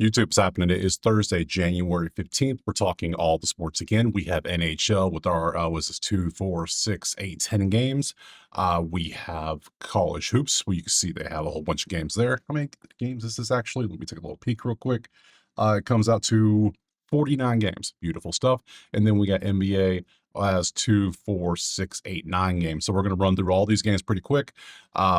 YouTube's happening. It is Thursday, January 15th. We're talking all the sports again. We have NHL with our, was this 2, 4, 6, 8, 10 games. We have college hoops where you can see they have a whole bunch of games there. How many games is this actually? Let me take a little peek real quick. It comes out to 49 games. Beautiful stuff. And then we got NBA has 2, 4, 6, 8, 9 games. So we're going to run through all these games pretty quick,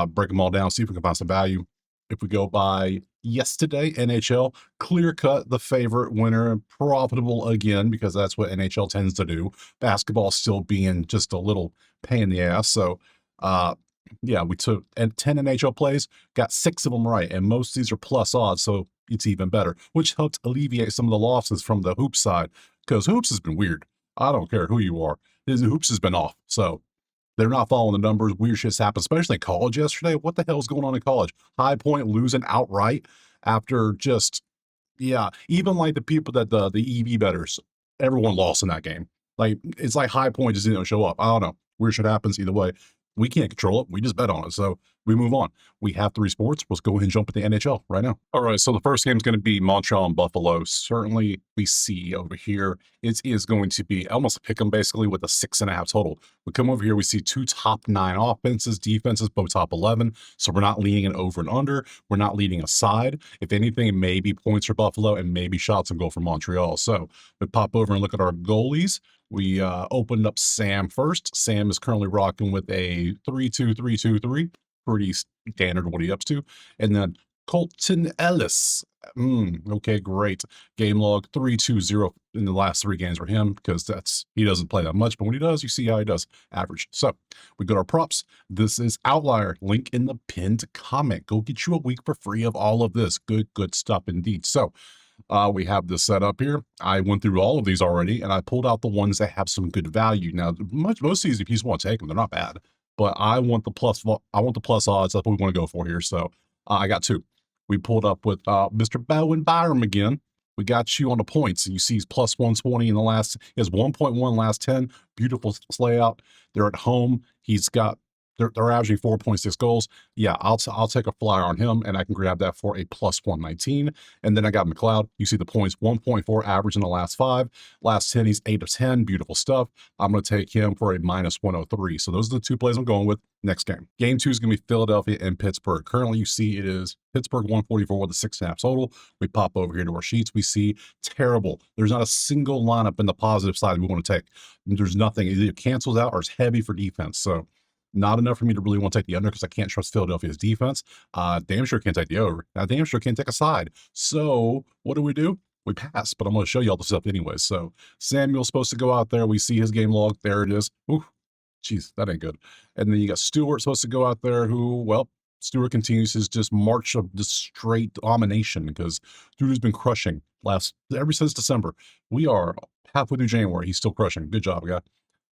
break them all down, see if we can find some value. If we go by yesterday, NHL, clear cut the favorite winner, profitable again, because that's what NHL tends to do. Basketball still being just a little pain in the ass. So, yeah, we took 10 NHL plays, got 6 of them right, and most of these are plus odds, so it's even better, which helped alleviate some of the losses from the hoops side, because hoops has been weird. I don't care who you are. Hoops has been off. So they're not following the numbers. Weird shit's happened, especially in college yesterday. What the hell is going on in college? High Point losing outright after just, yeah, even like the people that the EV betters, everyone lost in that game. Like, it's like High Point just didn't show up. I don't know. Weird shit happens either way. We can't control it. We just bet on it. So we move on. We have 3 sports. Let's go ahead and jump at the NHL right now. All right. So the first game is going to be Montreal and Buffalo. Certainly, we see over here it is going to be almost a pick 'em basically with a 6.5 total. We come over here, we see 2 top 9 offenses, defenses, both top 11. So we're not leaning an over and under. We're not leading a side. If anything, maybe points for Buffalo and maybe shots and goal for Montreal. So we pop over and look at our goalies. We opened up Sam first. Sam is currently rocking with a 3-2-3-2-3. Pretty standard what he ups to. And then Colton Ellis. Okay, great. Game log 3-2-0 in the last 3 games for him because he doesn't play that much, but when he does, you see how he does. Average. So we got our props. This is Outlier. Link in the pinned comment. Go get you a week for free of all of this. Good stuff indeed. So we have this set up here. I went through all of these already, and I pulled out the ones that have some good value. Now, most of these, if you just want to take them, they're not bad. But I want the plus odds. That's what we want to go for here. So I got 2. We pulled up with Mr. Bowen Byram again. We got you on the points. You see he's plus 120 in the last. He has 1.1 last 10. Beautiful layout. They're at home. He's got. They're averaging 4.6 goals. Yeah, I'll take a flyer on him, and I can grab that for a plus 119. And then I got McLeod. You see the points, 1.4 average in the last 5. Last 10, he's 8 of 10. Beautiful stuff. I'm going to take him for a minus 103. So those are the 2 plays I'm going with. Next game. Game 2 is going to be Philadelphia and Pittsburgh. Currently, you see it is Pittsburgh 144 with a 6.5 total. We pop over here to our sheets. We see terrible. There's not a single lineup in the positive side we want to take. There's nothing. It either cancels out or it's heavy for defense. So not enough for me to really want to take the under because I can't trust Philadelphia's defense. Damn sure can't take the over. Now, damn sure can't take a side. So what do? We pass, but I'm going to show you all the stuff anyway. So Samuel's supposed to go out there. We see his game log. There it is. Ooh, jeez, that ain't good. And then you got Stewart supposed to go out there who, well, Stewart continues his just march of just straight domination because dude has been crushing ever since December. We are halfway through January. He's still crushing. Good job, guy.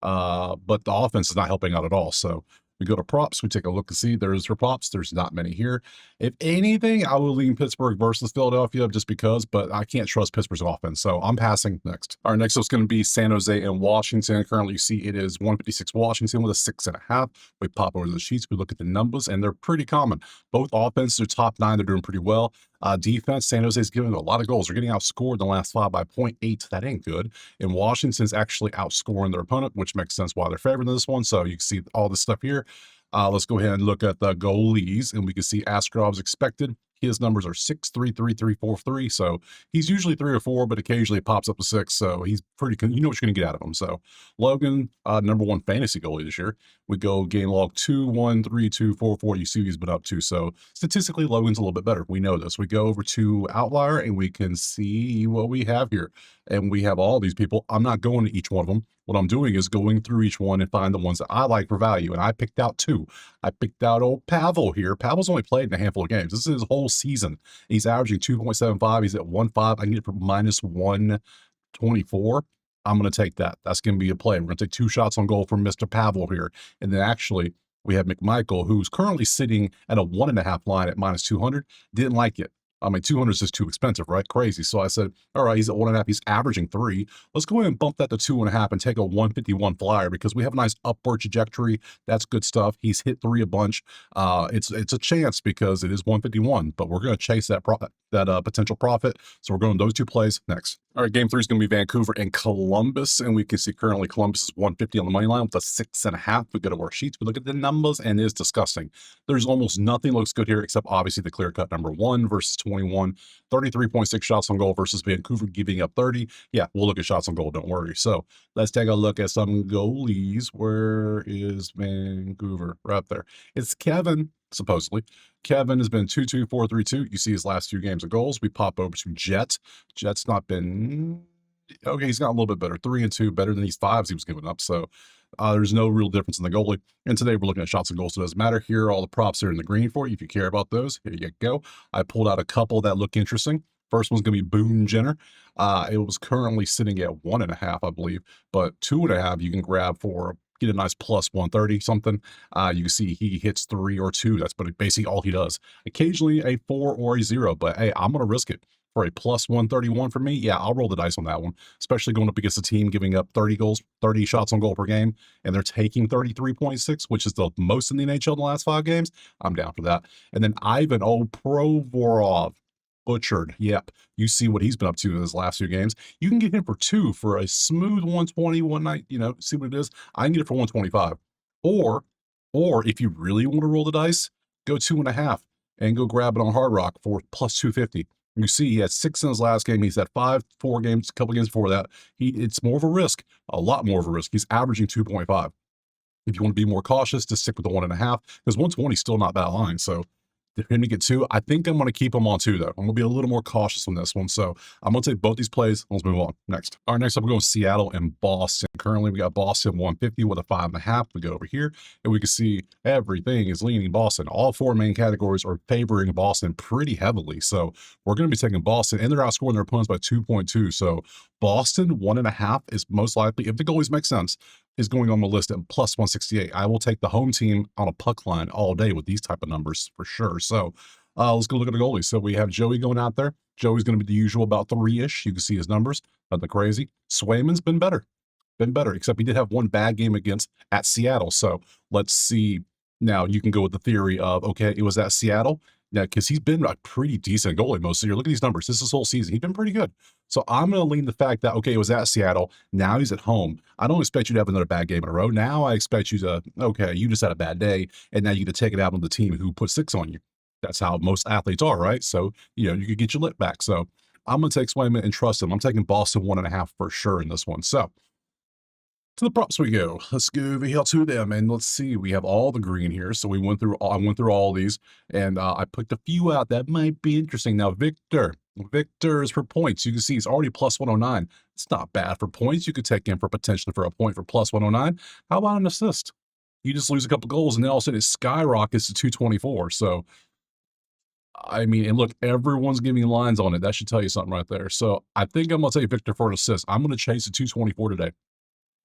But the offense is not helping out at all. So we go to props. We take a look and see there's your props. There's not many here. If anything, I will lean Pittsburgh versus Philadelphia just because, but I can't trust Pittsburgh's offense. So I'm passing next. All right, next up is going to be San Jose and Washington. Currently, you see it is 156 Washington with a 6.5. We pop over the sheets. We look at the numbers, and they're pretty common. Both offenses are top 9. They're doing pretty well. Defense, San Jose's giving a lot of goals. They're getting outscored in the last 5 by 0.8. That ain't good. And Washington's actually outscoring their opponent, which makes sense why they're favored in this one. So you can see all this stuff here. Let's go ahead and look at the goalies, and we can see Askarov's expected. His numbers are 6.33343. So he's usually 3 or 4, but occasionally it pops up to 6. So he's pretty, you know what you're going to get out of him. So Logan, number 1 fantasy goalie this year. We go game log 2-1-3-2-4-4. You see he's been up to. So statistically, Logan's a little bit better. We know this. We go over to Outlier and we can see what we have here. And we have all these people. I'm not going to each one of them. What I'm doing is going through each one and find the ones that I like for value. And I picked out 2. I picked out old Pavel here. Pavel's only played in a handful of games. This is his whole season. He's averaging 2.75. He's at 1.5. I can get it for minus 124. I'm going to take that. That's going to be a play. We're going to take 2 shots on goal from Mr. Pavel here. And then actually, we have McMichael, who's currently sitting at a 1.5 line at minus 200. Didn't like it. I mean, 200 is just too expensive, right? Crazy. So I said, all right, he's at 1.5. He's averaging 3. Let's go ahead and bump that to 2.5 and take a 151 flyer because we have a nice upward trajectory. That's good stuff. He's hit 3 a bunch. It's a chance because it is 151, but we're going to chase that that potential profit. So we're going those two plays next. All right, game 3 is going to be Vancouver and Columbus, and we can see currently Columbus is 150 on the money line with a 6.5. We go to our sheets, we look at the numbers, and it is disgusting. There's almost nothing looks good here except obviously the clear cut number 1 versus 21, 33.6 shots on goal versus Vancouver giving up 30. Yeah, we'll look at shots on goal, don't worry. So let's take a look at some goalies. Where is Vancouver? Right up there. It's Kevin, supposedly. Kevin has been 2-2-4-3-2. You see his last 2 games of goals. We pop over to Jet. Jet's not been okay. He's got a little bit better, 3-2, better than these 5s he was giving up. So there's no real difference in the goalie. And today we're looking at shots and goals. So it doesn't matter. Here are all the props are in the green for you if you care about those. Here you go. I pulled out a couple that look interesting. First one's going to be Boone Jenner. It was currently sitting at 1.5, I believe, but 2.5 you can grab for get a nice plus 130 something. You can see he hits 3 or 2. That's basically all he does. Occasionally a 4 or a 0, but hey, I'm going to risk it for a plus 131 for me. Yeah, I'll roll the dice on that one, especially going up against a team giving up 30 goals, 30 shots on goal per game, and they're taking 33.6, which is the most in the NHL in the last 5 games. I'm down for that. And then Ivan Provorov. Butchered. Yep. You see what he's been up to in his last 2 games. You can get him for 2 for a smooth 120 one night, see what it is. I can get it for 125. Or if you really want to roll the dice, go 2.5 and go grab it on Hard Rock for plus 250. You see he had 6 in his last game. He's had 4 games, a couple games before that. It's more of a risk, a lot more of a risk. He's averaging 2.5. If you want to be more cautious, just stick with the 1.5 because 120 is still not bad line. So for him to get 2, I think I'm going to keep him on 2, though. I'm going to be a little more cautious on this one. So I'm going to take both these plays. Let's move on. Next. All right, next up, we're going Seattle and Boston. Currently, we got Boston 150 with a 5.5. We go over here, and we can see everything is leaning Boston. All 4 main categories are favoring Boston pretty heavily. So we're going to be taking Boston, and they're outscoring their opponents by 2.2. So Boston 1.5 is most likely, if the goalies make sense, is going on the list at plus 168. I will take the home team on a puck line all day with these type of numbers for sure. So let's go look at the goalies. So we have Joey going out there. Joey's going to be the usual about 3-ish. You can see his numbers. Nothing crazy. Swayman's been better, except he did have 1 bad game at Seattle. So let's see. Now you can go with the theory of, okay, it was at Seattle. Yeah, because he's been a pretty decent goalie most of the year. Look at these numbers. This is whole season. He's been pretty good. So I'm going to lean the fact that, okay, it was at Seattle. Now he's at home. I don't expect you to have another bad game in a row. Now I expect you to, okay, you just had a bad day, and now you get to take it out on the team who put 6 on you. That's how most athletes are, right? So, you could get your lip back. So I'm going to take Swayman and trust him. I'm taking Boston 1.5 for sure in this one. So to the props we go. Let's go over here to them, and let's see. We have all the green here, so I went through all these, and I picked a few out that might be interesting. Now, Victor is for points. You can see he's already plus 109. It's not bad for points. You could take him for potentially for a point for plus 109. How about an assist? You just lose a couple goals, and then all of a sudden it skyrockets to 224. So, I mean, and look, everyone's giving lines on it. That should tell you something right there. So I think I'm going to take Victor for an assist. I'm going to chase the 224 today.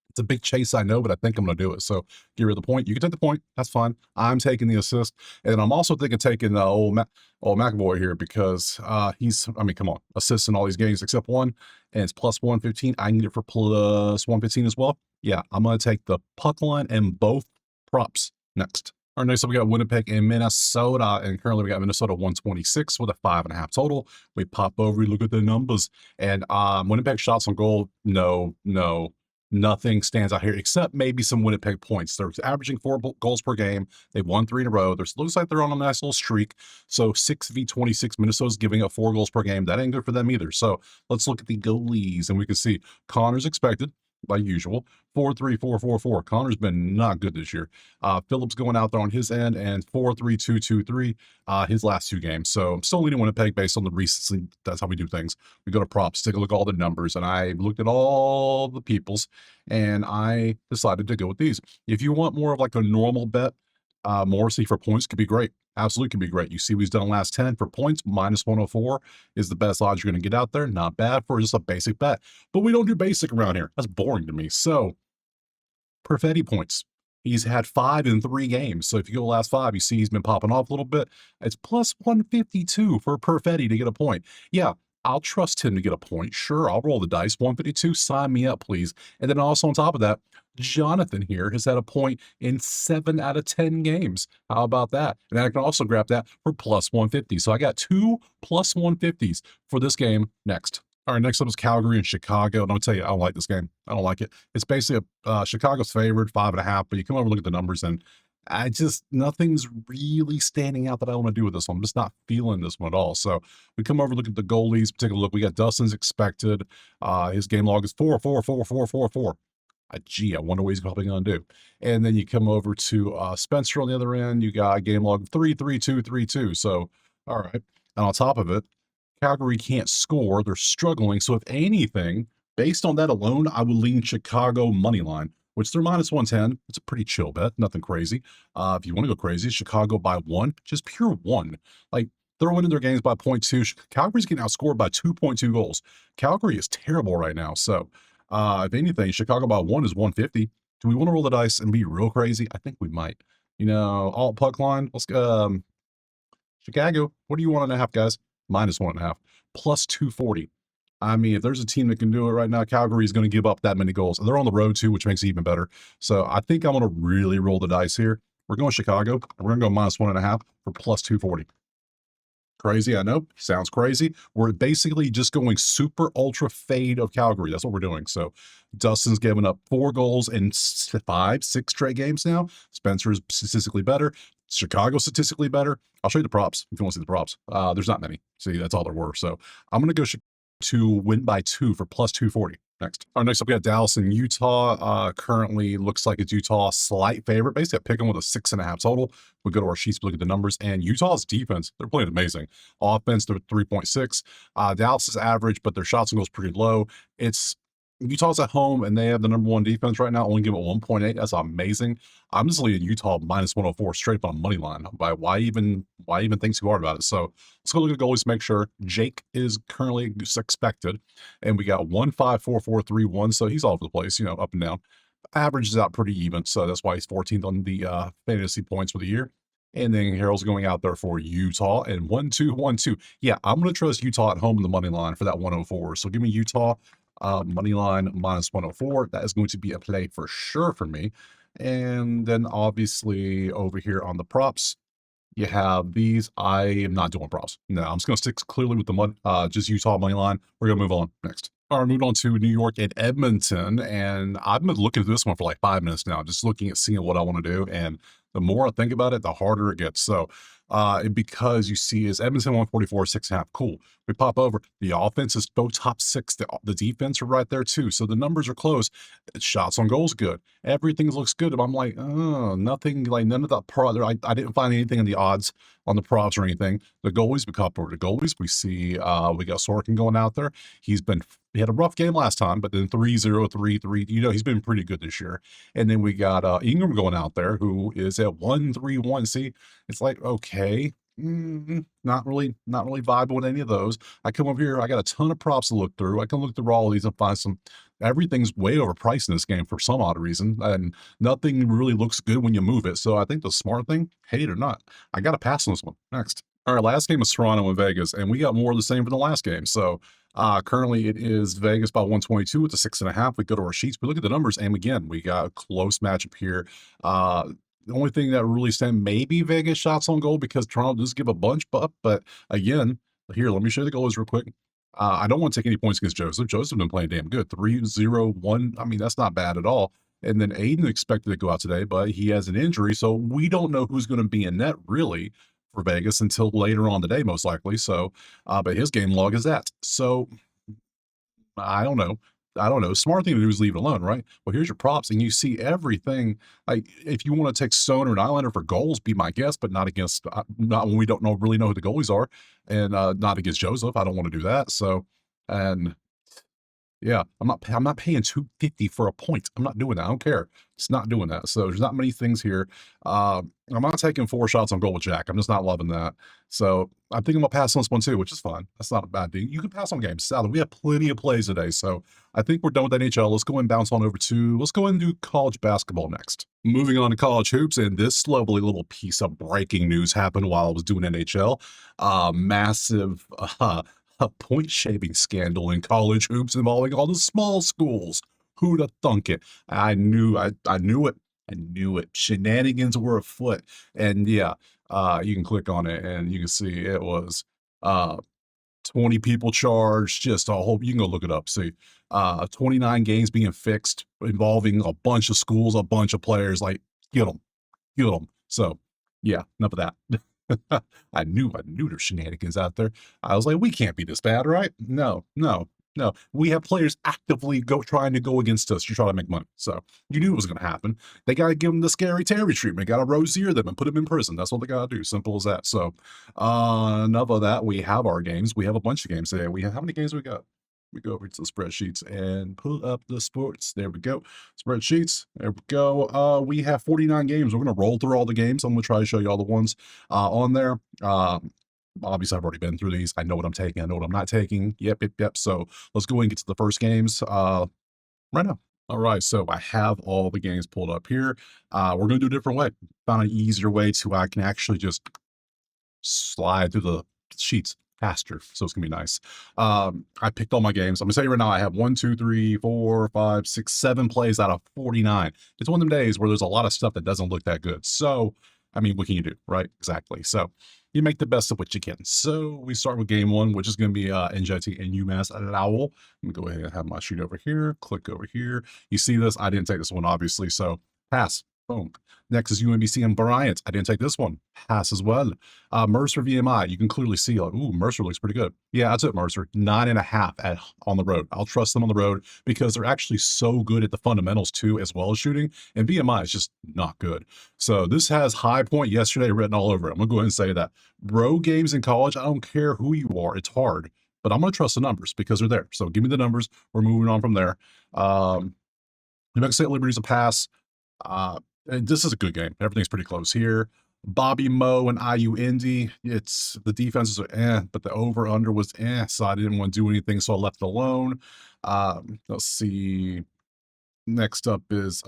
It's a big chase, I know, but I think I'm going to do it. So get rid of the point. You can take the point. That's fine. I'm taking the assist. And I'm also thinking taking the old McAvoy here because come on, assists in all these games except 1, and it's plus 115. I can get it for plus 115 as well. Yeah, I'm going to take the puck line and both props next. All right, next up, we got Winnipeg and Minnesota, and currently we got Minnesota 126 with a 5.5 total. We pop over, we look at the numbers, and Winnipeg shots on goal, no, nothing stands out here except maybe some Winnipeg points. They're averaging 4 goals per game. They've won 3 in a row. Looks like they're on a nice little streak. So 6v26, Minnesota's giving up 4 goals per game. That ain't good for them either. So let's look at the goalies, and we can see Connor's expected, like usual, 4-3-4-4-4. Connor's been not good this year. Phillips going out there on his end, and 4-3-2-2-3 his last 2 games. So I'm still leaning Winnipeg based on the recency. That's how we do things. We go to props, take a look at all the numbers, and I looked at all the peoples, and I decided to go with these. If you want more of like a normal bet, Morrissey for points could be great. Absolutely could be great. You see what he's done last 10 for points. Minus 104 is the best odds you're going to get out there. Not bad for just a basic bet. But we don't do basic around here. That's boring to me. So, Perfetti points. He's had 5 in 3 games. So if you go last 5, you see he's been popping off a little bit. It's plus 152 for Perfetti to get a point. Yeah, I'll trust him to get a point. Sure, I'll roll the dice. 152, sign me up, please. And then also on top of that, Jonathan here has had a point in 7 out of 10 games. How about that? And I can also grab that for plus 150. So I got 2 plus 150s for this game next. All right, next up is Calgary and Chicago. And I'll tell you, I don't like this game. I don't like it. It's basically Chicago's favored, 5.5, but you come over and look at the numbers and nothing's really standing out that I want to do with this one. I'm just not feeling this one at all. So we come over, look at the goalies, take a look. We got Dustin's expected. His game log is 4-4-4-4-4-4-4. Gee, I wonder what he's probably going to do. And then you come over to Spencer on the other end. You got a game log of 3-3-2-3-2. So, all right. And on top of it, Calgary can't score. They're struggling. So if anything, based on that alone, I would lean Chicago money line, which they're minus 110. It's a pretty chill bet, nothing crazy. If you want to go crazy, Chicago by 1, just pure 1. Like, they're winning their games by 0.2. Calgary's getting outscored by 2.2 goals. Calgary is terrible right now. So, if anything, Chicago by 1 is 150. Do we want to roll the dice and be real crazy? I think we might. Alt puck line. Let's go. Chicago, what do you want and a half, guys? Minus 1.5. Plus 240. I mean, if there's a team that can do it right now, Calgary is going to give up that many goals. They're on the road too, which makes it even better. So I think I'm going to really roll the dice here. We're going Chicago. We're going to go minus 1.5 for plus 240. Crazy, I know. Sounds crazy. We're basically just going super ultra fade of Calgary. That's what we're doing. So Dustin's given up 4 goals in 5, 6 straight games now. Spencer's statistically better. Chicago statistically better. I'll show you the props if you want to see the props. There's not many. See, that's all there were. So I'm going to go to win by 2 for plus 240. Next. All right, next up, we got Dallas and Utah. Currently looks like it's Utah slight favorite. Basically, I pick them with a 6.5 total. We go to our sheets, we look at the numbers, and Utah's defense, they're playing amazing. Offense, they're 3.6. Dallas is average, but their shots and goals pretty low. Utah's at home, and they have the number 1 defense right now, only give it 1.8. That's amazing. I'm just leading Utah minus 104 straight up on money line. Why even think too hard about it? So let's go look at the goalies to make sure. Jake is currently expected, and we got 1-5-4-4-3-1, so he's all over the place, up and down. Averages out pretty even, so that's why he's 14th on the fantasy points for the year. And then Harold's going out there for Utah and 1-2-1-2. Yeah, I'm going to trust Utah at home in the money line for that 104. So give me Utah money line minus 104. That is going to be a play for sure for me. And then obviously over here on the props, you have these. I am not doing props. No, I'm just going to stick clearly with the just Utah money line. We're going to move on next. All right, moving on to New York and Edmonton. And I've been looking at this one for like 5 minutes now, just looking at seeing what I want to do. And the more I think about it, the harder it gets. So, because you see is Edmonton 144, 6.5. Cool. We pop over. The offense is both top 6. The defense are right there too. So the numbers are close. Shots on goals good. Everything looks good. I'm like, oh, nothing, like none of that I didn't find anything in the odds on the props or anything. The goalies, we pop over to goalies. We see we got Sorkin going out there. He had a rough game last time, but then 3-0, 3-3. He's been pretty good this year. And then we got Ingram going out there, who is at 1-3-1. See, it's like, okay, not really vibing with any of those. I come over here, I got a ton of props to look through. I can look through all of these and find everything's way overpriced in this game for some odd reason, and nothing really looks good when you move it. So I think the smart thing, hate it or not, I got to pass on this one. Next. All right, last game was Toronto and Vegas, and we got more of the same for the last game. So currently it is Vegas by 122 with a 6.5. We go to our sheets, we look at the numbers, and again, we got a close matchup here. The only thing that really stand maybe Vegas shots on goal because Toronto does give a bunch up, but again, here, let me show you the goals real quick. I don't want to take any points against Joseph. Joseph been playing damn good. 3-0-1. I mean, that's not bad at all. And then Aiden expected to go out today, but he has an injury, so we don't know who's going to be in net really for Vegas until later on today, most likely. So, but his game log is that. So, I don't know. Smart thing to do is leave it alone, right? Well, here's your props, and you see everything. Like, if you want to take Stoner and Islander for goals, be my guest, but not against, not when we don't really know who the goalies are, and not against Joseph. I don't want to do that. So, and yeah, I'm not paying 250 for a point. I'm not doing that. I don't care. It's not doing that. So there's not many things here. I'm not taking 4 shots on goal with Jack. I'm just not loving that. So I think I'm gonna pass on this one too, which is fine. That's not a bad thing. You can pass on games. Sadly, we have plenty of plays today. So I think we're done with NHL. Let's go and bounce on over to, let's go and do college basketball next. Moving on to college hoops, and this lovely little piece of breaking news happened while I was doing NHL. Massive a point shaving scandal in college hoops involving all the small schools. Who'd have thunk it? I knew it. I knew it. Shenanigans were afoot. And yeah, you can click on it and you can see it was uh 20 people charged, just a whole you can go look it up. See, 29 games being fixed involving a bunch of schools, a bunch of players, like get them, get them. So yeah, enough of that. I knew there's shenanigans out there. I was like, we can't be this bad, right? No, no, no. We have players actively trying to go against us to try to make money. So you knew it was going to happen. They got to give them the scary Terry treatment. Got to rosier them and put them in prison. That's what they got to do. Simple as that. So enough of that. We have our games. We have a bunch of games today. We have how many games we got? We go over to the spreadsheets and pull up the sports. There we go. Spreadsheets. There we go. We have 49 games. We're going to roll through all the games. I'm going to try to show you all the ones on there. Obviously, I've already been through these. I know what I'm taking. I know what I'm not taking. Yep, yep, yep. So let's go and get to the first games right now. All right, so I have all the games pulled up here. We're going to do a different way. Found an easier way to I can actually just slide through the sheets faster. So it's gonna be nice. I picked all my games. I'm gonna tell you right now, I have 1, 2, 3, 4, 5, 6, 7 plays out of 49. It's one of them days where there's a lot of stuff that doesn't look that good. So, I mean, what can you do, right? Exactly. So you make the best of what you can. So we start with game one, which is going to be NJT and UMass Lowell. I'm gonna go ahead and have my sheet over here. Click over here. You see this? I didn't take this one, obviously. So pass. Boom. Next is UMBC and Bryant. I didn't take this one. Pass as well. Mercer VMI. You can clearly see, like, ooh, Mercer looks pretty good. Yeah, that's it, Mercer. 9.5 on the road. I'll trust them on the road because they're actually so good at the fundamentals too, as well as shooting. And VMI is just not good. So this has high point yesterday written all over it. I'm gonna go ahead and say that. Road games in college, I don't care who you are, it's hard. But I'm gonna trust the numbers because they're there. So give me the numbers. We're moving on from there. New Mexico State Liberty's a pass. And this is a good game. Everything's pretty close here. Bobby Moe and IU Indy. It's the defenses are but the over under was so I didn't want to do anything, so I left it alone. Let's see. Next up is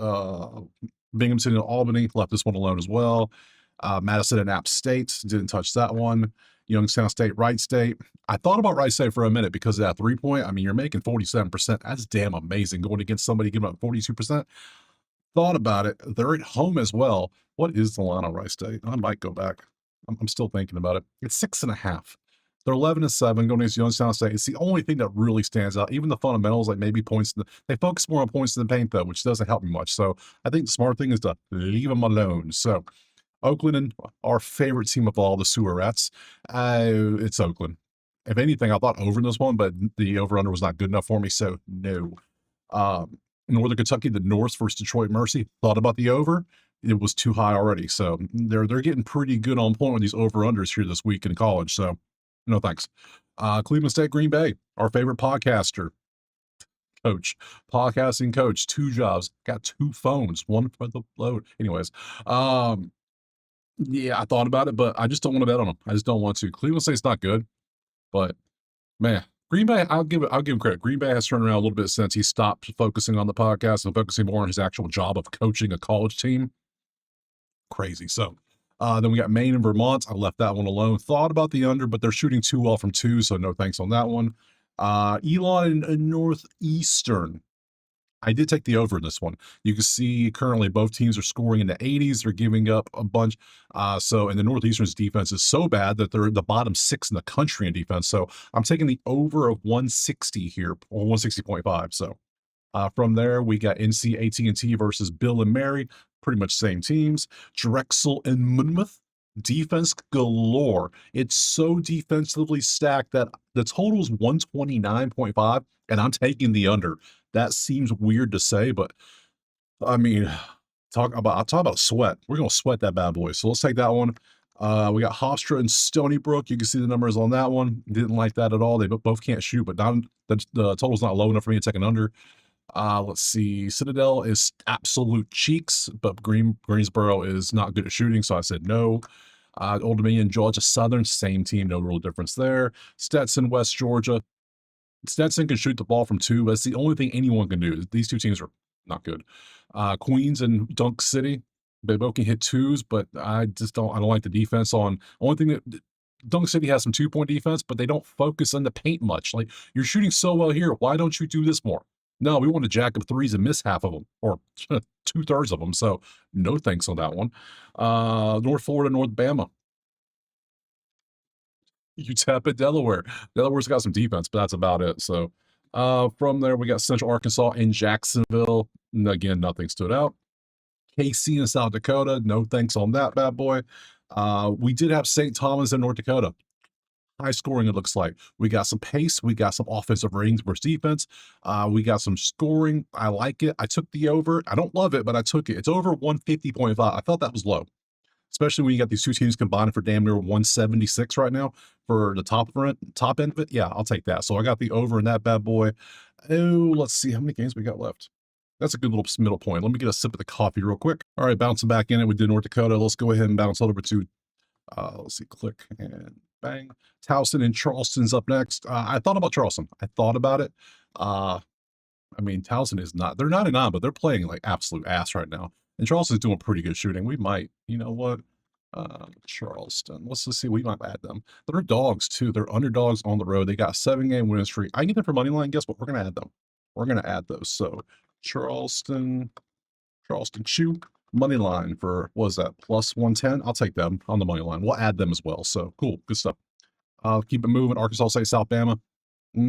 Binghamton and Albany. Left this one alone as well. Madison and App State. Didn't touch that one. Youngstown State, Wright State. I thought about Wright State for a minute because of that 3-point. I mean, you're making 47%. That's damn amazing. Going against somebody giving up 42%. Thought about it. They're at home as well. What is the line on Wright State? I might go back. I'm still thinking about it. It's 6.5. They're 11-7 going against Youngstown State. It's the only thing that really stands out. Even the fundamentals, like maybe points, they focus more on points in the paint though, which doesn't help me much. So I think the smart thing is to leave them alone. So Oakland and our favorite team of all, the Sewer Rats. It's Oakland. If anything, I thought over in this one, but the over-under was not good enough for me, so no. Northern Kentucky, the Norse versus Detroit Mercy. Thought about the over. It was too high already. So they're getting pretty good on point with these over-unders here this week in college. So no thanks. Cleveland State, Green Bay, our favorite podcasting coach, 2 jobs, got 2 phones, one for the load. Anyways, yeah, I thought about it, but I just don't want to bet on them. I just don't want to. Cleveland State's not good, but man, Green Bay, I'll give him credit. Green Bay has turned around a little bit since he stopped focusing on the podcast and focusing more on his actual job of coaching a college team. Crazy. So then we got Maine and Vermont. I left that one alone. Thought about the under, but they're shooting too well from 2, so no thanks on that one. Elon and Northeastern. I did take the over in this one. You can see currently both teams are scoring in the 80s. They're giving up a bunch. And the Northeastern's defense is so bad that they're the bottom 6 in the country in defense. So I'm taking the over of 160 here, or 160.5. So from there, we got NC AT&T versus Bill and Mary. Pretty much same teams. Drexel and Monmouth. Defense galore. It's so defensively stacked that the total is 129.5, and I'm taking the under. That seems weird to say, but I mean, I'll talk about sweat. We're gonna sweat that bad boy. So let's take that one. We got Hofstra and Stony Brook. You can see the numbers on that one. Didn't like that at all. They both can't shoot, but the total's not low enough for me to take an under. Let's see. Citadel is absolute cheeks, but Greensboro is not good at shooting, so I said no. Old Dominion, Georgia Southern, same team, no real difference there. Stetson, West Georgia. Stetson can shoot the ball from 2. That's the only thing anyone can do. These 2 teams are not good. Queens and Dunk City, they both can hit 2s, but I don't like the defense on. Only thing that Dunk City has some 2-point defense, but they don't focus on the paint much. Like, you're shooting so well here. Why don't you do this more? No, we want to jack up threes and miss half of them or 2/3 of them. So no thanks on that one. North Florida, North Bama. UTEP at Delaware. Delaware's got some defense, but that's about it. So from there, we got Central Arkansas and Jacksonville. And again, nothing stood out. KC in South Dakota. No thanks on that bad boy. We did have St. Thomas in North Dakota. High scoring, it looks like. We got some pace. We got some offensive ratings versus defense. We got some scoring. I like it. I took the over. I don't love it, but I took it. It's over 150.5. I thought that was low, especially when you got these two teams combined for damn near 176 right now for the top end of it. Yeah, I'll take that. So I got the over in that bad boy. Oh, let's see how many games we got left. That's a good little middle point. Let me get a sip of the coffee real quick. All right, bouncing back in it. We did North Dakota. Let's go ahead and bounce over to, let's see, click and bang. Towson and Charleston's up next. I thought about Charleston. I thought about it. I mean, Towson is not, they're 99, but they're playing like absolute ass right now. And Charleston's doing pretty good shooting. We might, you know what? Charleston. Let's just see. We might add them. They're dogs too. They're underdogs on the road. They got 7-game winning streak. I get them for money line. Guess what? We're gonna add them. We're gonna add those. So Charleston Chew money line for what is that? Plus 110. I'll take them on the money line. We'll add them as well. So cool, good stuff. Keep it moving. Arkansas State, South Bama.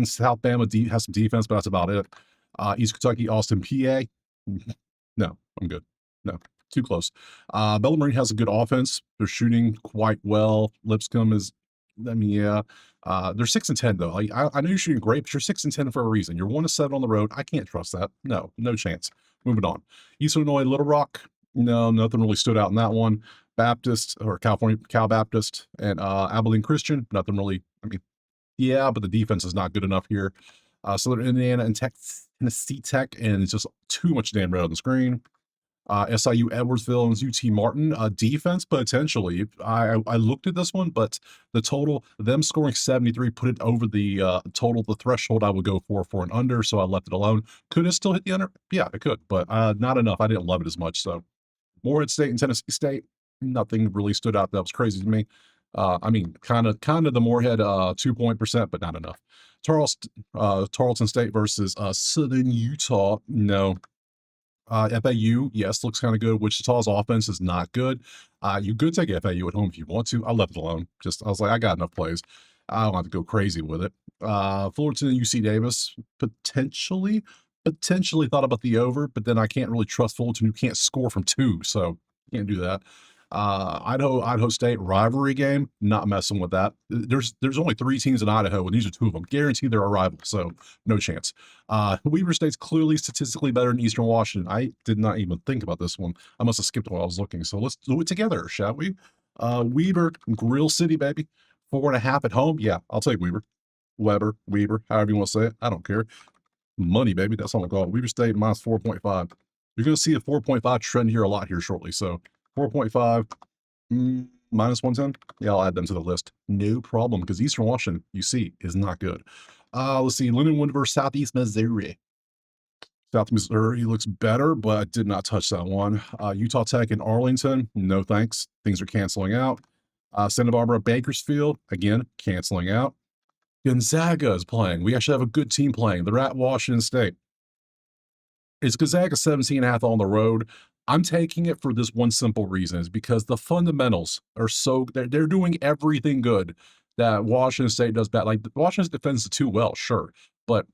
South Bama has some defense, but that's about it. East Kentucky, Austin, PA. No, I'm good. No, too close. Bellarmine has a good offense. They're shooting quite well. Lipscomb is, I mean, yeah. They're 6-10 though. I know you're shooting great, but you're 6-10 for a reason. You're 1-7 on the road. I can't trust that. No chance. Moving on. Eastern Illinois, Little Rock. No, nothing really stood out in that one. Baptist or California Cal Baptist and Abilene Christian. Nothing really. I mean, yeah, but the defense is not good enough here. Southern Indiana and Tennessee Tech, and it's just too much damn red on the screen. SIU Edwardsville and UT Martin. Defense potentially. I looked at this one, but the total, them scoring 73, put it over the total, the threshold I would go for an under, so I left it alone. Could it still hit the under? Yeah, it could, but not enough. I didn't love it as much. So Morehead State and Tennessee State, nothing really stood out that was crazy to me. I mean, kind of the Morehead 2-point percent, but not enough. Tarleton State versus Southern Utah. No. FAU, yes, looks kind of good. Wichita's offense is not good. You could take FAU at home if you want to. I left it alone. I was like, I got enough plays. I don't have to go crazy with it. Fullerton and UC Davis, potentially thought about the over, but then I can't really trust Fullerton, who can't score from 2, so can't do that. Idaho State rivalry game, not messing with that. There's only 3 teams in Idaho, and these are 2 of them. Guaranteed they're a rival, so no chance. Weber State's clearly statistically better than Eastern Washington. I did not even think about this one. I must have skipped while I was looking. So let's do it together, shall we? Weber, Grill City, baby. 4.5 at home. Yeah, I'll take Weber. Weber, however you want to say it. I don't care. Money, baby. That's all I call it. Weber State minus 4.5. You're going to see a 4.5 trend here a lot here shortly. So 4.5 minus 110. Yeah, I'll add them to the list. No problem, because Eastern Washington, you see, is not good. Let's see. Lindenwood versus Southeast Missouri. South Missouri looks better, but I did not touch that one. Utah Tech and Arlington, no thanks. Things are canceling out. Santa Barbara, Bakersfield, again, canceling out. Gonzaga is playing. We actually have a good team playing. They're at Washington State. It's Gonzaga 17.5 on the road. I'm taking it for this one simple reason, is because the fundamentals are so, they're doing everything good that Washington State does bad. Like, Washington defends it too well, sure, but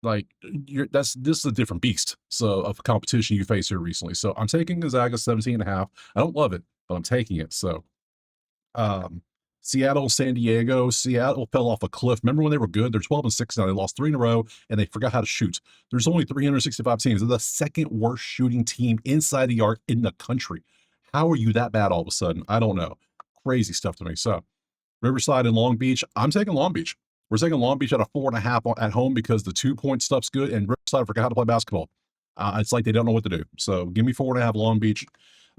like this is a different beast. So of competition you face here recently. So I'm taking Gonzaga 17.5. I don't love it, but I'm taking it. So Seattle, San Diego. Seattle fell off a cliff. Remember when they were good? They're 12-6 now. They lost 3 in a row, and they forgot how to shoot. There's only 365 teams. They're the second worst shooting team inside the arc in the country. How are you that bad all of a sudden? I don't know. Crazy stuff to me. So Riverside and Long Beach. I'm taking Long Beach. We're taking Long Beach at a 4.5 at home because the 2-point stuff's good, and Riverside forgot how to play basketball. It's like they don't know what to do. So give me 4.5 Long Beach.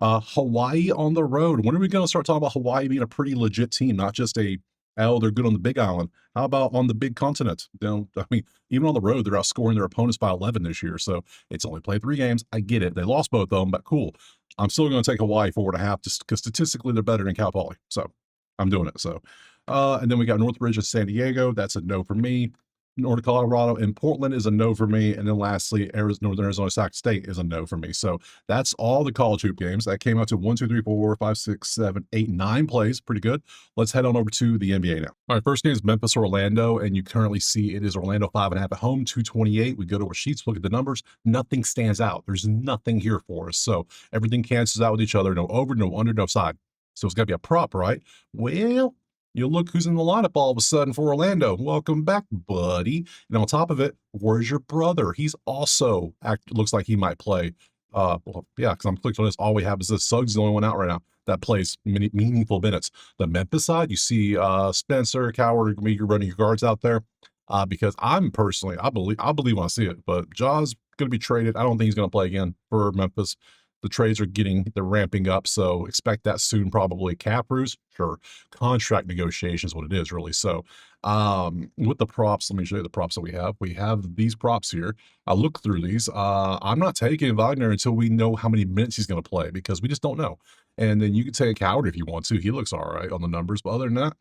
Hawaii on the road. When are we going to start talking about Hawaii being a pretty legit team, not just they're good on the big island. How about on the big continent? I mean, even on the road, they're outscoring their opponents by 11 this year. So it's only played 3 games. I get it. They lost both of them, but cool. I'm still going to take Hawaii 4.5 just because statistically they're better than Cal Poly. So I'm doing it. So And then we got Northridge and San Diego. That's a no for me. North Colorado and Portland is a no for me. And then lastly, Northern Arizona Sac State is a no for me. So that's all the college hoop games. That came out to 1, 2, 3, 4, 5, 6, 7, 8, 9 plays. Pretty good. Let's head on over to the NBA now. All right, first game is Memphis Orlando, and you currently see it is Orlando 5.5 at home, 228. We go to our sheets, look at the numbers. Nothing stands out. There's nothing here for us. So everything cancels out with each other. No over, no under, no side. So it's got to be a prop, right? Well, you look who's in the lineup all of a sudden for Orlando. Welcome back, buddy. And on top of it, where's your brother? He's also looks like he might play. Well, yeah, because I'm clicked on this. All we have is this. Suggs the only one out right now that plays meaningful minutes. The Memphis side, you see Spencer, Coward, you're running your guards out there. Because I'm personally, I believe when I see it, but Ja's going to be traded. I don't think he's going to play again for Memphis. The trades they're ramping up, so expect that soon. Probably cap ruse, sure. Contract negotiations, what it is really. So, with the props, let me show you the props that we have. We have these props here. I look through these. I'm not taking Wagner until we know how many minutes he's going to play because we just don't know. And then you can take Coward if you want to. He looks all right on the numbers, but other than that,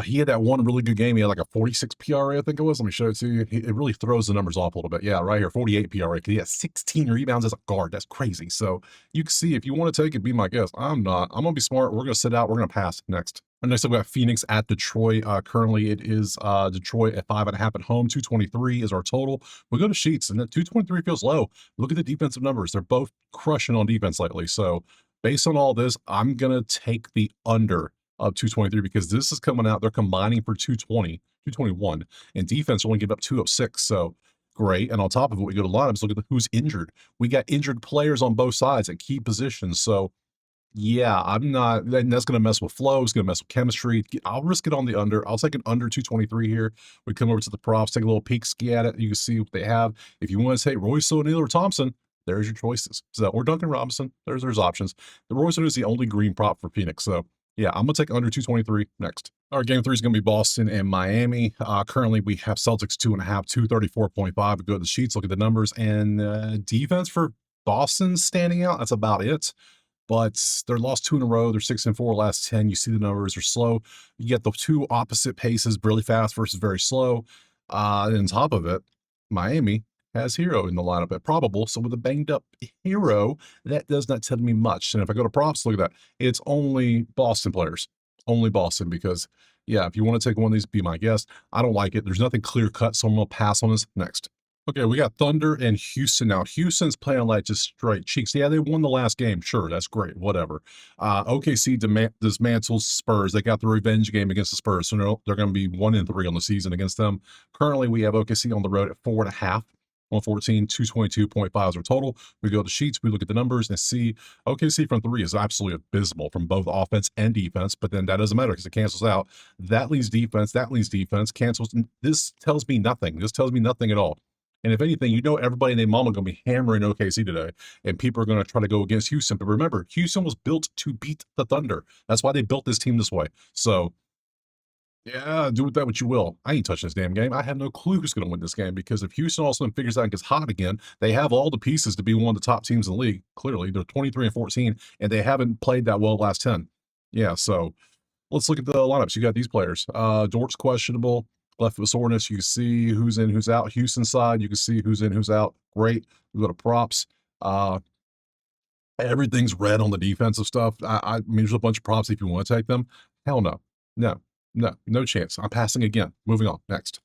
he had that one really good game. He had like a 46 PRA, I think it was. Let me show it to you. It really throws the numbers off a little bit. Yeah, right here, 48 PRA. He has 16 rebounds as a guard. That's crazy. So you can see if you want to take it, be my guest. I'm not. I'm going to be smart. We're going to sit out. We're going to pass next. And next up, we got Phoenix at Detroit. Currently, it is Detroit at 5.5 at home. 223 is our total. We go to sheets, and that 223 feels low. Look at the defensive numbers. They're both crushing on defense lately. So based on all this, I'm going to take the under of 223 because this is coming out. They're combining for 220, 221, and defense only give up 206. So great. And on top of it, we go to lineups. Look at who's injured. We got injured players on both sides at key positions. So yeah, I'm not, and that's going to mess with flow. It's going to mess with chemistry. I'll risk it on the under. I'll take an under 223 here. We come over to the props, take a little peek ski at it. You can see what they have. If you want to take Royce O'Neal or Thompson, there's your choices. So, or Duncan Robinson, there's options. The Royce O'Neal is the only green prop for Phoenix. So yeah, I'm going to take under 223 next. Our game 3 is going to be Boston and Miami. Currently, we have Celtics 2.5, 234.5. We go to the sheets, look at the numbers, and defense for Boston standing out. That's about it. But they're lost 2 in a row. They're 6-4 last 10. You see the numbers are slow. You get the two opposite paces, really fast versus very slow. And on top of it, Miami has Hero in the lineup at probable. So with a banged up Hero, that does not tell me much. And if I go to props, look at that. It's only Boston players. Only Boston because, yeah, if you want to take one of these, be my guest. I don't like it. There's nothing clear cut, so I'm going to pass on this next. Okay, we got Thunder and Houston now. Houston's playing like just straight cheeks. Yeah, they won the last game. Sure, that's great. Whatever. OKC dismantles Spurs. They got the revenge game against the Spurs, so they're going to be 1-3 on the season against them. Currently, we have OKC on the road at 4.5. 114, 222.5 is our total. We go to sheets, we look at the numbers and see OKC from 3 is absolutely abysmal from both offense and defense, but then that doesn't matter because it cancels out. That leaves defense, cancels. This tells me nothing. This tells me nothing at all. And if anything, you know everybody and their mama going to be hammering OKC today, and people are going to try to go against Houston. But remember, Houston was built to beat the Thunder. That's why they built this team this way. So yeah, do with that what you will. I ain't touching this damn game. I have no clue who's going to win this game because if Houston all of a sudden figures out and gets hot again, they have all the pieces to be one of the top teams in the league. Clearly, they're 23-14, and they haven't played that well the last 10. Yeah, so let's look at the lineups. You got these players. Dort's questionable. Left with soreness. You can see who's in, who's out. Houston side, you can see who's in, who's out. Great. We go to props. Everything's red on the defensive stuff. I mean, there's a bunch of props if you want to take them. Hell no. No chance. I'm passing again. Moving on. Next.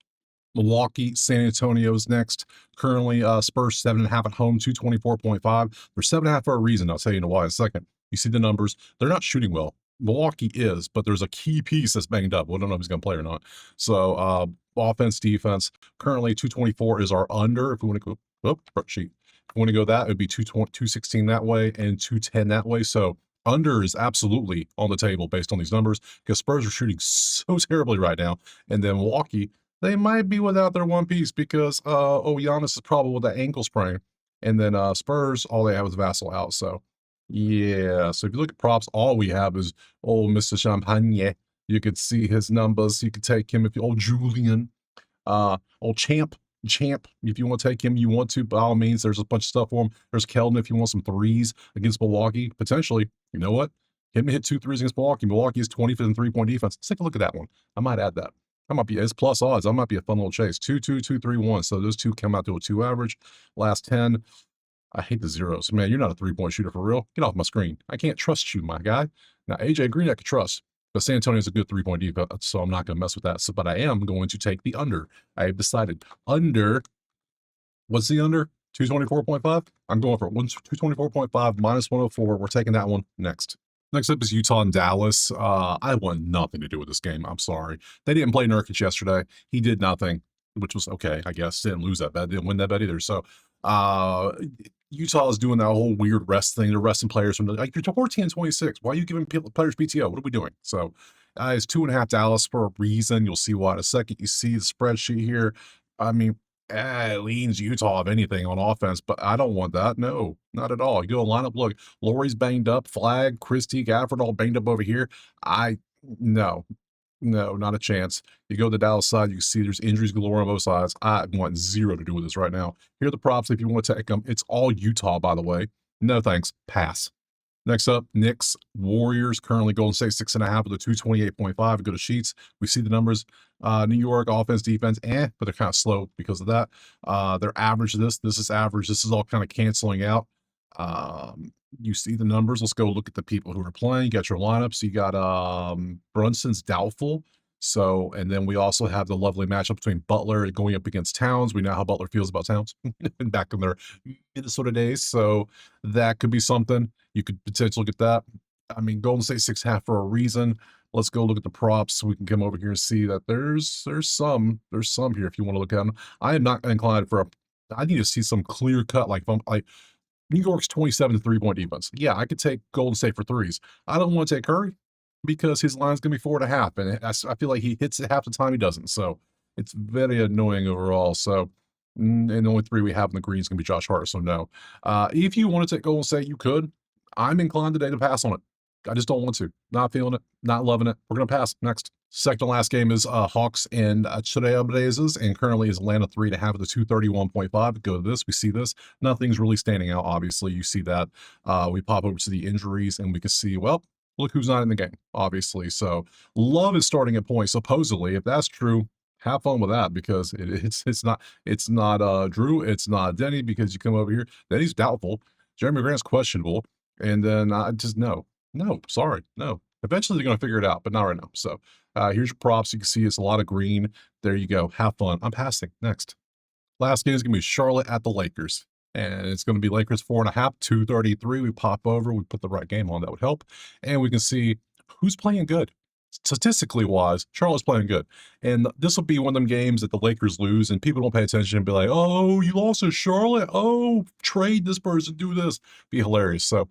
Milwaukee, San Antonio's next. Currently, Spurs 7.5 at home, 224.5. They're 7.5 for a reason. I'll tell you why in a second. You see the numbers. They're not shooting well. Milwaukee is, but there's a key piece that's banged up. We don't know if he's going to play or not. So, offense, defense. Currently, 224 is our under. If we want to go, sheet. If we want to go that, it would be 216 that way and 210 that way. So, under is absolutely on the table based on these numbers because Spurs are shooting so terribly right now. And then Milwaukee, they might be without their one piece because, Giannis is probably with that ankle sprain. And then Spurs, all they have is Vassell out. So, yeah. So if you look at props, all we have is old Mr. Champagne. You could see his numbers. You could take him if you, old Julian, old Champ. If you want to take him, you want to, by all means, there's a bunch of stuff for him. There's Keldon if you want some threes against Milwaukee. Potentially, you know what? Him hit 2 threes against Milwaukee. Milwaukee is 25th in three-point defense. Let's take a look at that one. I might add that. That might be, it's plus odds. That might be a fun little chase. 2, 2, 2, 3, 1. So those two come out to a 2 average. Last 10. I hate the zeros. Man, you're not a three-point shooter for real. Get off my screen. I can't trust you, my guy. Now, AJ Green, I can trust. But San Antonio's a good three-point defense, so I'm not going to mess with that. So, but I am going to take the under. I have decided under. What's the under? 224.5? I'm going for 224.5 minus 104. We're taking that one next. Next up is Utah and Dallas. I want nothing to do with this game. I'm sorry. They didn't play Nurkic yesterday. He did nothing, which was okay, I guess. Didn't lose that bet. Didn't win that bet either. So Utah is doing that whole weird rest thing. They're resting players from like you're 14-26. Why are you giving players PTO? What are we doing? So it's 2.5 Dallas for a reason. You'll see why in a second. You see the spreadsheet here. I mean, it leans Utah of anything on offense, but I don't want that. No, not at all. You go lineup. Look, Laurie's banged up. Flag, Christie, Gafford all banged up over here. No, not a chance. You go to the Dallas side, you see there's injuries galore on both sides. I want zero to do with this right now. Here are the props if you want to take them. It's all Utah, by the way. No thanks. Pass. Next up, Knicks, Warriors, currently Golden State 6.5 with a 228.5. Go to Sheets. We see the numbers. New York, offense, defense, but they're kind of slow because of that. They're average this is average. This is all kind of canceling out. You see the numbers. Let's go look at the people who are playing. You got your lineups. You got Brunson's doubtful. So, and then we also have the lovely matchup between Butler going up against Towns. We know how Butler feels about Towns back in their Minnesota days. So that could be something. You could potentially get that. I mean, Golden State 6.5 for a reason. Let's go look at the props so we can come over here and see that there's some here if you want to look at them. I am not inclined for I need to see some clear cut. Like if I'm like New York's 27 to 3-point defense. Yeah, I could take Golden State for threes. I don't want to take Curry because his line's going to be 4.5. And I feel like he hits it half the time he doesn't. So it's very annoying overall. So, and the only three we have in the green is going to be Josh Hart. So no. If you want to take Golden State, you could. I'm inclined today to pass on it. I just don't want to. Not feeling it. Not loving it. We're going to pass. Next. Second to last game is Hawks and Trailblazers, and currently is Atlanta 3.5 with a 231.5. Go to this. We see this. Nothing's really standing out, obviously. You see that. We pop over to the injuries, and we can see, well, look who's not in the game, obviously. So Love is starting at point. Supposedly, if that's true, have fun with that because it's not Drew, it's not Denny because you come over here. Denny's doubtful. Jeremy Grant's questionable. And then just no, sorry, no. Eventually they're going to figure it out, but not right now. So here's your props. You can see it's a lot of green. There you go. Have fun. I'm passing. Next. Last game is going to be Charlotte at the Lakers. And it's going to be Lakers 4.5, 233. We pop over. We put the right game on. That would help. And we can see who's playing good. Statistically wise, Charlotte's playing good. And this will be one of them games that the Lakers lose and people don't pay attention and be like, oh, you lost to Charlotte? Oh, trade this person, do this. Be hilarious. So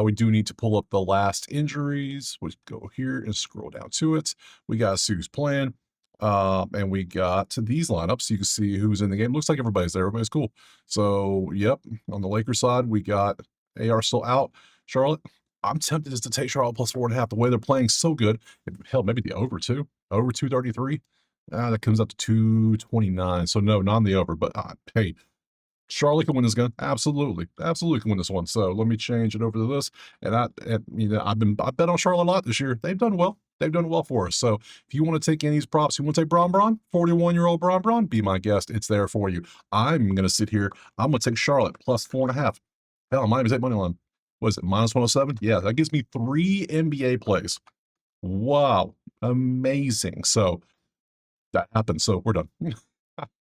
we do need to pull up the last injuries. We go here and scroll down to it. We got to see who's playing. And we got these lineups. You can see who's in the game. Looks like everybody's there. Everybody's cool. So, yep. On the Lakers side, we got AR still out. Charlotte. I'm tempted just to take Charlotte plus 4.5. The way they're playing so good. Hell, maybe the over too. Over 233. That comes up to 229. So no, not on the over. But hey, Charlotte can win this gun. Absolutely can win this one. So let me change it over to this. And I bet on Charlotte a lot this year. They've done well. They've done well for us. So if you want to take any of these props, you want to take Bron, 41-year-old Bron, be my guest. It's there for you. I'm going to sit here. I'm going to take Charlotte plus 4.5. Hell, I might even take money line. What is it, minus 107? Yeah, that gives me 3 NBA plays. Wow, amazing. So that happened. So we're done.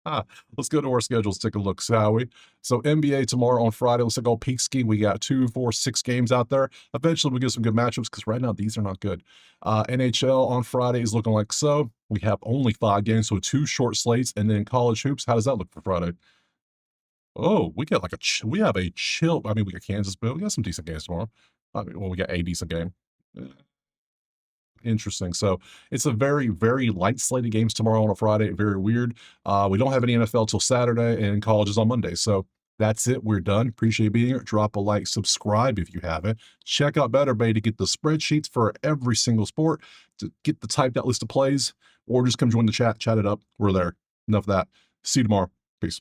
Let's go to our schedules, take a look, shall we? So NBA tomorrow on Friday, looks like all peak ski. We got 2, 4, 6 games out there. Eventually we'll get some good matchups because right now these are not good. NHL on Friday is looking like so. We have only 5 games, so 2 short slates, and then college hoops. How does that look for Friday? Oh, we get like we have a chill. I mean, we got Kansas, but we got some decent games tomorrow. I mean, well, we got a decent game. Interesting. So it's a very, very light slate of games tomorrow on a Friday. Very weird. We don't have any NFL till Saturday, and college is on Monday. So that's it. We're done. Appreciate being here. Drop a like, subscribe if you haven't. Check out Better Bay to get the spreadsheets for every single sport, to get the typed out list of plays, or just come join the chat it up. We're there. Enough of that. See you tomorrow. Peace.